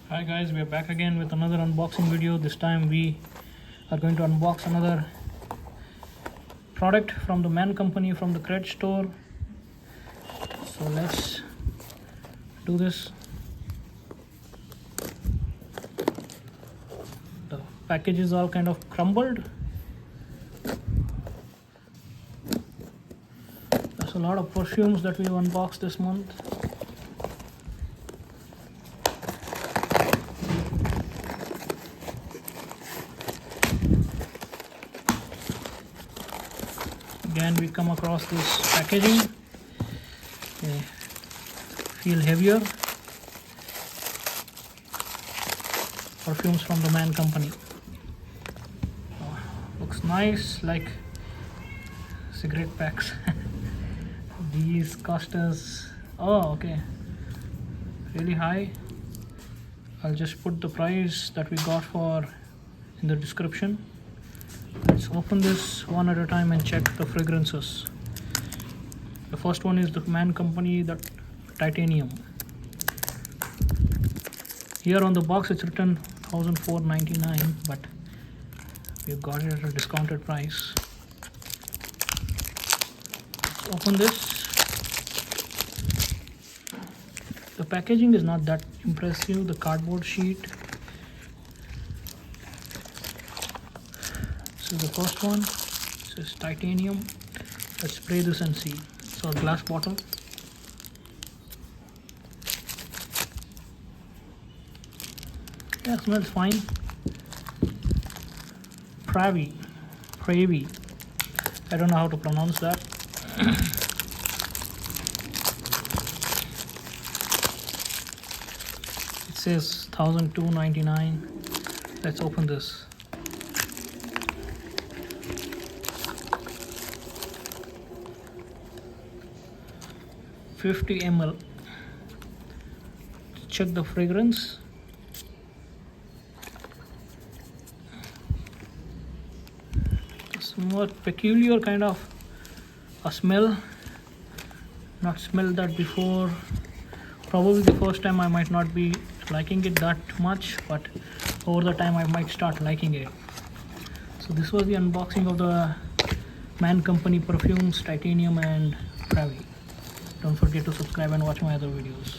Hi guys, we are back again with another unboxing video. This time we are going to unbox another product from the Man Company from the Cred store. So let's do this. The package is all kind of crumbled. There's a lot of perfumes that we've unboxed this month. Again, we come across this packaging. They feel heavier. Perfumes from the Man Company. Looks nice, like cigarette packs. These cost us, oh okay, really high. I'll just put the price that we got for in the description. Let's open this one at a time and check the fragrances. The first one is the Man Company, the titanium. Here on the box it's written $1,499, but we got it at a discounted price. Let's open this. The packaging is not that impressive. The cardboard sheet. This is the first one. This is titanium. Let's spray this and see. So a glass bottle. Yeah, smells fine. Pravý. I don't know how to pronounce that. It says $1,299. Let's open this. $50 ml. Check the fragrance. It's more peculiar kind of a smell. Not smelled that before. Probably the first time I might not be liking it that much, but over the time I might start liking it. So this was the unboxing of the Man Company perfumes, titanium and Pravý. Don't forget to subscribe and watch my other videos.